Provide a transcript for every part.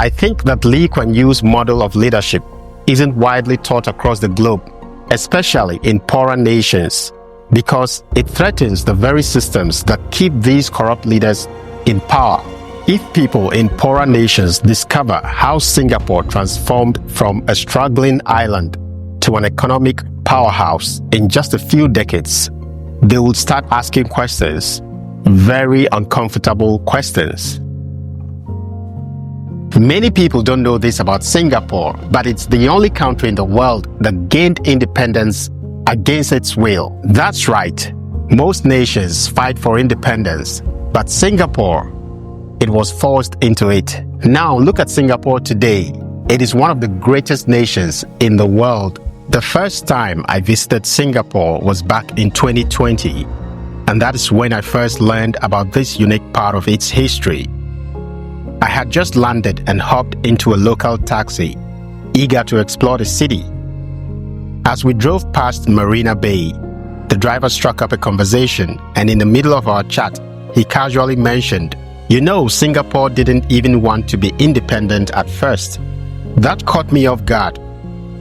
I think that Lee Kuan Yew's model of leadership isn't widely taught across the globe, especially in poorer nations, because it threatens the very systems that keep these corrupt leaders in power. If people in poorer nations discover how Singapore transformed from a struggling island to an economic powerhouse in just a few decades, they will start asking questions, very uncomfortable questions. Many people don't know this about Singapore, but it's the only country in the world that gained independence against its will. That's right. Most nations fight for independence, but Singapore, it was forced into it. Now look at Singapore today. It is one of the greatest nations in the world. The first time I visited Singapore was back in 2020, and that is when I first learned about this unique part of its history. I had just landed and hopped into a local taxi, eager to explore the city. As we drove past Marina Bay, the driver struck up a conversation, and in the middle of our chat, he casually mentioned, "You know, Singapore didn't even want to be independent at first." That caught me off guard.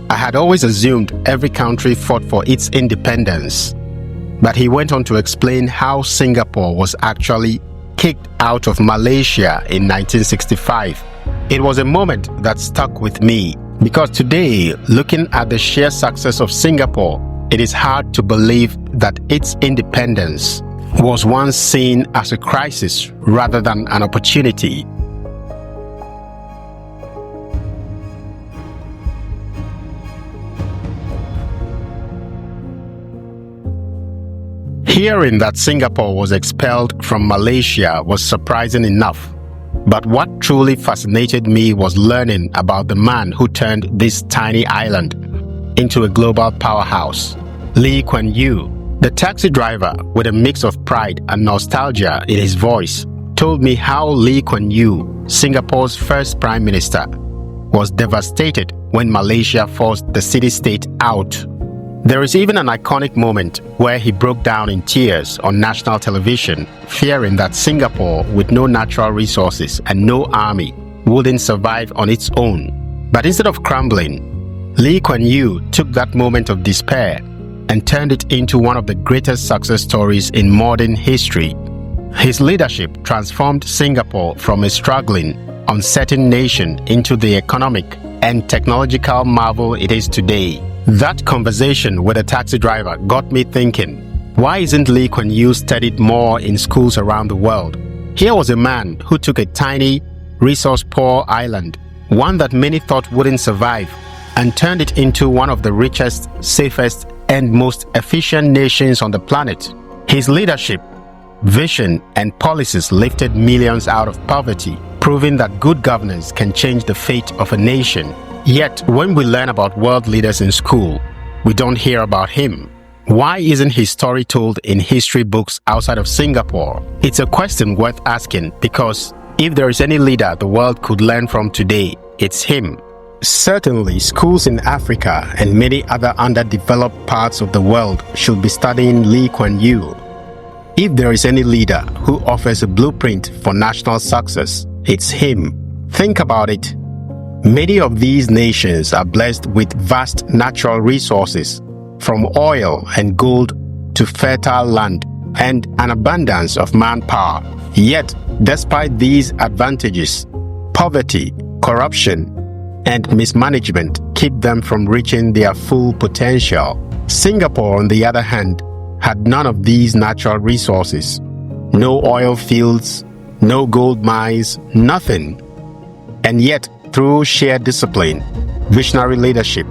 I had always assumed every country fought for its independence. But he went on to explain how Singapore was actually kicked out of Malaysia in 1965. It was a moment that stuck with me, because today, looking at the sheer success of Singapore, it is hard to believe that its independence was once seen as a crisis rather than an opportunity. Hearing that Singapore was expelled from Malaysia was surprising enough. But what truly fascinated me was learning about the man who turned this tiny island into a global powerhouse, Lee Kuan Yew. The taxi driver, with a mix of pride and nostalgia in his voice, told me how Lee Kuan Yew, Singapore's first prime minister, was devastated when Malaysia forced the city-state out. There is even an iconic moment where he broke down in tears on national television, fearing that Singapore, with no natural resources and no army, wouldn't survive on its own. But instead of crumbling, Lee Kuan Yew took that moment of despair and turned it into one of the greatest success stories in modern history. His leadership transformed Singapore from a struggling, uncertain nation into the economic and technological marvel it is today. That conversation with a taxi driver got me thinking, why isn't Lee Kuan Yew studied more in schools around the world? Here was a man who took a tiny, resource-poor island, one that many thought wouldn't survive, and turned it into one of the richest, safest, and most efficient nations on the planet. His leadership, vision, and policies lifted millions out of poverty, proving that good governance can change the fate of a nation. Yet, when we learn about world leaders in school, we don't hear about him. Why isn't his story told in history books outside of Singapore? It's a question worth asking, because if there is any leader the world could learn from today, it's him. Certainly, schools in Africa and many other underdeveloped parts of the world should be studying Lee Kuan Yew. If there is any leader who offers a blueprint for national success, it's him. Think about it. Many of these nations are blessed with vast natural resources, from oil and gold to fertile land and an abundance of manpower. Yet, despite these advantages, poverty, corruption, and mismanagement keep them from reaching their full potential. Singapore, on the other hand, had none of these natural resources. No oil fields, no gold mines, nothing. And yet, through sheer discipline, visionary leadership,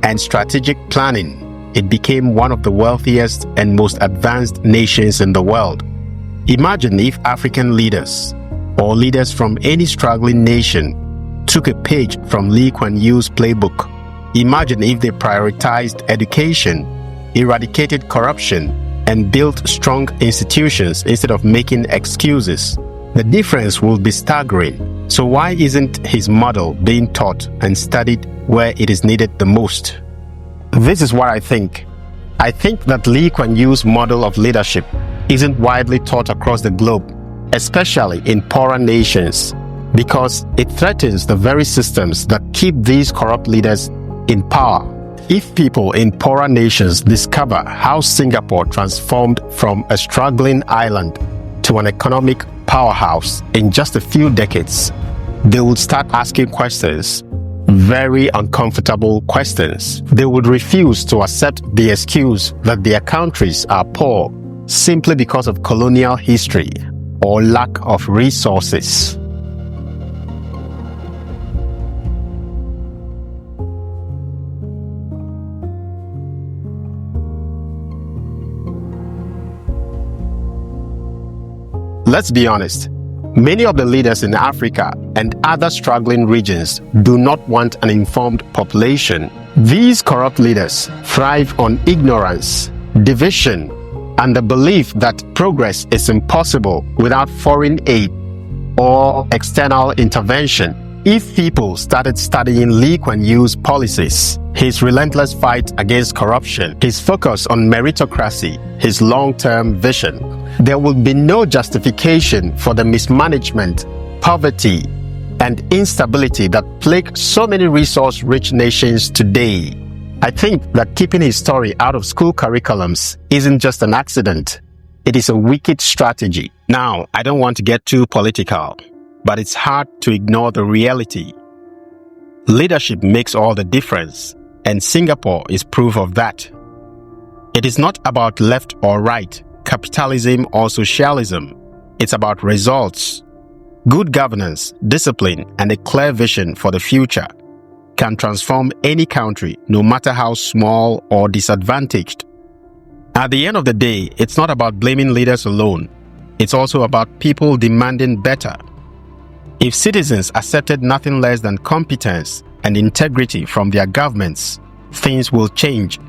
and strategic planning, it became one of the wealthiest and most advanced nations in the world. Imagine if African leaders, or leaders from any struggling nation, took a page from Lee Kuan Yew's playbook. Imagine if they prioritized education, eradicated corruption, and built strong institutions instead of making excuses. The difference will be staggering. So why isn't his model being taught and studied where it is needed the most? This is what I think. I think that Lee Kuan Yew's model of leadership isn't widely taught across the globe, especially in poorer nations, because it threatens the very systems that keep these corrupt leaders in power. If people in poorer nations discover how Singapore transformed from a struggling island to an economic powerhouse in just a few decades, they would start asking questions, very uncomfortable questions. They would refuse to accept the excuse that their countries are poor simply because of colonial history or lack of resources. Let's be honest, many of the leaders in Africa and other struggling regions do not want an informed population. These corrupt leaders thrive on ignorance, division, and the belief that progress is impossible without foreign aid or external intervention. If people started studying Lee Kuan Yew's policies, his relentless fight against corruption, his focus on meritocracy, his long-term vision, there will be no justification for the mismanagement, poverty, and instability that plague so many resource-rich nations today. I think that keeping his story out of school curriculums isn't just an accident. It is a wicked strategy. Now, I don't want to get too political, but it's hard to ignore the reality. Leadership makes all the difference, and Singapore is proof of that. It is not about left or right, capitalism or socialism. It's about results. Good governance, discipline, and a clear vision for the future can transform any country, no matter how small or disadvantaged. At the end of the day, it's not about blaming leaders alone. It's also about people demanding better. If citizens accepted nothing less than competence and integrity from their governments, things will change.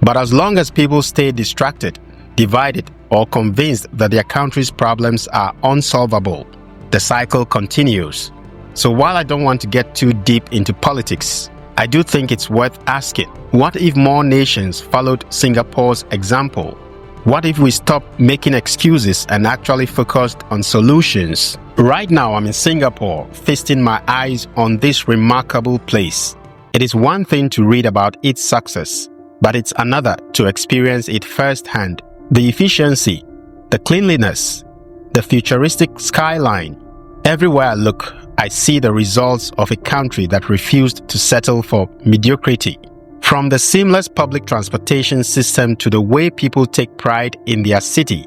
But as long as people stay distracted, divided, or convinced that their country's problems are unsolvable, the cycle continues. So while I don't want to get too deep into politics, I do think it's worth asking, what if more nations followed Singapore's example? What if we stopped making excuses and actually focused on solutions? Right now, I'm in Singapore, feasting my eyes on this remarkable place. It is one thing to read about its success, but it's another to experience it firsthand. The efficiency, the cleanliness, the futuristic skyline. Everywhere I look, I see the results of a country that refused to settle for mediocrity. From the seamless public transportation system to the way people take pride in their city,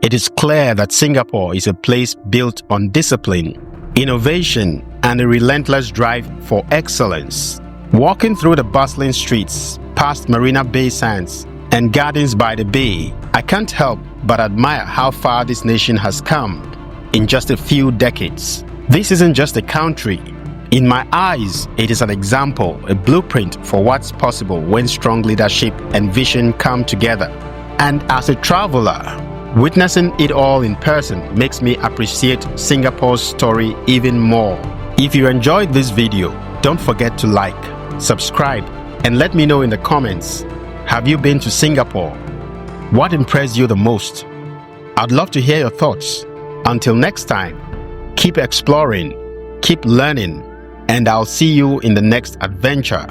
it is clear that Singapore is a place built on discipline, innovation, and a relentless drive for excellence. Walking through the bustling streets, past Marina Bay Sands, and gardens by the bay, I can't help but admire how far this nation has come in just a few decades. This isn't just a country. In my eyes, it is an example, a blueprint for what's possible when strong leadership and vision come together. And as a traveler, witnessing it all in person makes me appreciate Singapore's story even more. If you enjoyed this video, don't forget to like, subscribe, and let me know in the comments, have you been to Singapore? What impressed you the most? I'd love to hear your thoughts. Until next time, keep exploring, keep learning, and I'll see you in the next adventure.